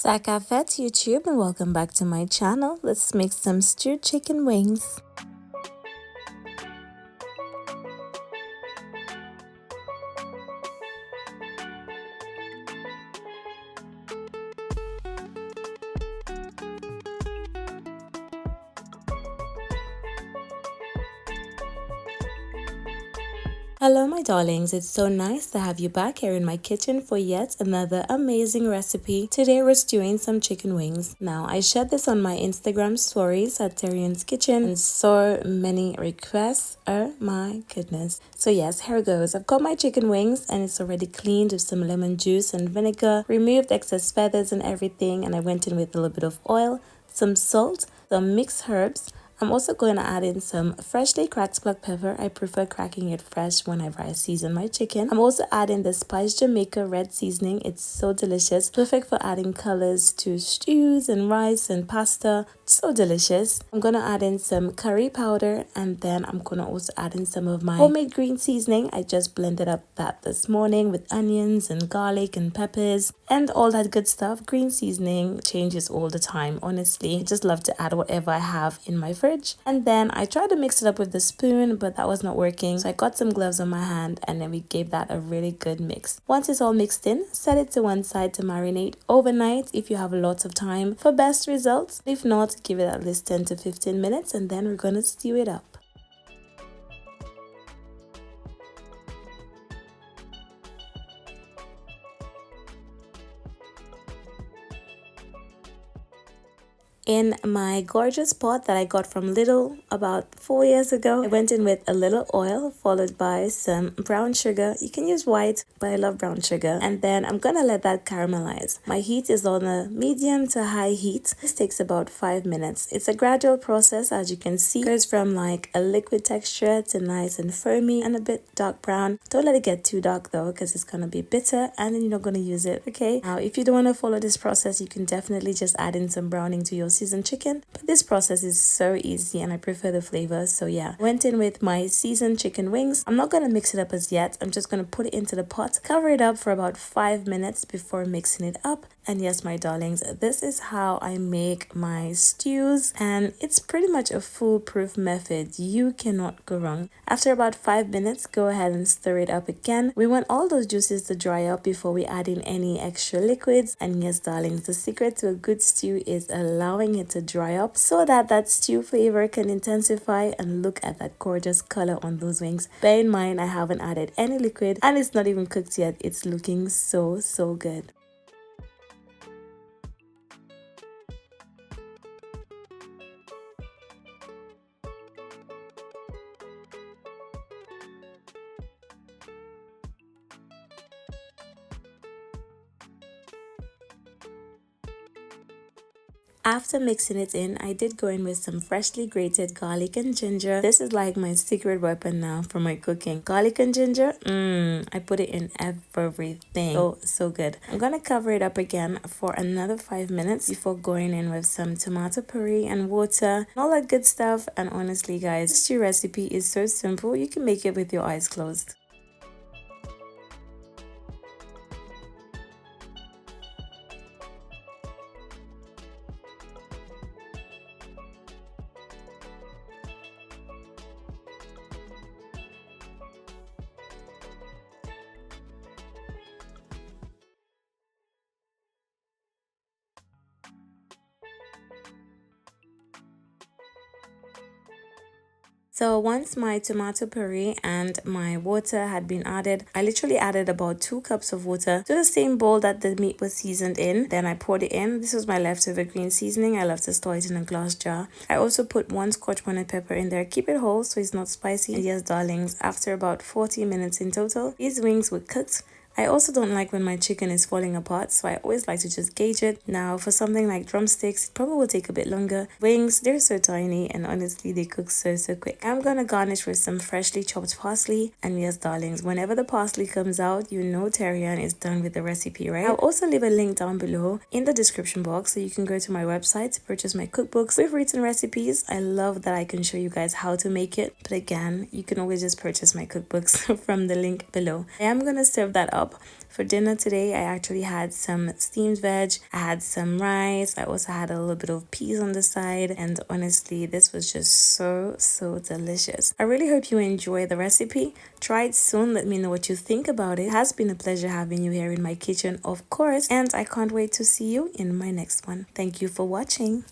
Sakafet YouTube, and welcome back to my channel. Let's make some stewed chicken wings. Hello my darlings, it's so nice to have you back here in my kitchen for yet another amazing recipe. Today we're stewing some chicken wings. Now I shared this on my Instagram stories at TERRI-ANN'S kitchen and so many requests. Oh my goodness. So yes, here goes. I've got my chicken wings and it's already cleaned with some lemon juice and vinegar, removed excess feathers and everything, and I went in with a little bit of oil, some salt, some mixed herbs. I'm also going to add in some freshly cracked black pepper. I prefer cracking it fresh whenever I season my chicken. I'm also adding the Spice Jamaica red seasoning. It's so delicious. Perfect for adding colors to stews and rice and pasta. So delicious. I'm going to add in some curry powder, and then I'm going to also add in some of my homemade green seasoning. I just blended up that this morning with onions and garlic and peppers and all that good stuff. Green seasoning changes all the time, honestly. I just love to add whatever I have in my fridge. And then I tried to mix it up with the spoon, but that was not working. So I got some gloves on my hand and then we gave that a really good mix. Once it's all mixed in, set it to one side to marinate overnight if you have lots of time for best results. If not, give it at least 10 to 15 minutes and then we're going to stew it up. In my gorgeous pot that I got from Lidl about 4 years ago, I went in with a little oil followed by some brown sugar. You can use white, but I love brown sugar. And then I'm gonna let that caramelize. My heat is on a medium to high heat. This takes about 5 minutes. It's a gradual process, as you can see. It goes from like a liquid texture to nice and foamy and a bit dark brown. Don't let it get too dark though, because it's gonna be bitter and then you're not gonna use it, okay? Now, if you don't want to follow this process, you can definitely just add in some browning to your seasoned chicken, but this process is so easy and I prefer the flavor. So yeah, went in with my seasoned chicken wings. I'm not going to mix it up as yet. I'm just going to put it into the pot, cover it up for about 5 minutes before mixing it up. And yes, my darlings, this is how I make my stews, and it's pretty much a foolproof method. You cannot go wrong. After about 5 minutes, go ahead and stir it up again. We want all those juices to dry up before we add in any extra liquids. And yes, darlings, the secret to a good stew is allowing it to dry up so that that stew flavor can intensify. And look at that gorgeous color on those wings. Bear in mind, I haven't added any liquid and it's not even cooked yet. It's looking so good. After mixing it in, I did go in with some freshly grated garlic and ginger. This is like my secret weapon now for my cooking. Garlic and ginger, I put it in everything. So good. I'm gonna cover it up again for another 5 minutes before going in with some tomato puree and water and all that good stuff. And honestly guys, this stew recipe is so simple. You can make it with your eyes closed. So once my tomato puree and my water had been added, I literally added about 2 cups of water to the same bowl that the meat was seasoned in. Then I poured it in. This was my leftover green seasoning. I love to store it in a glass jar. I also put 1 Scotch bonnet pepper in there. Keep it whole so it's not spicy. And yes, darlings, after about 40 minutes in total, these wings were cooked. I also don't like when my chicken is falling apart, so I always like to just gauge it. Now, for something like drumsticks, it probably will take a bit longer. Wings, they're so tiny and honestly, they cook so quick. I'm gonna garnish with some freshly chopped parsley. And yes, darlings, whenever the parsley comes out, you know TERRI-ANN is done with the recipe, right? I'll also leave a link down below in the description box so you can go to my website to purchase my cookbooks with written recipes. I love that I can show you guys how to make it. But again, you can always just purchase my cookbooks from the link below. I am gonna serve that up up. For dinner today, I actually had some steamed veg, I had some rice, I also had a little bit of peas on the side, and honestly, this was just so delicious. I really hope you enjoy the recipe. Try it soon, let me know what you think about it. It has been a pleasure having you here in my kitchen, of course, and I can't wait to see you in my next one. Thank you for watching.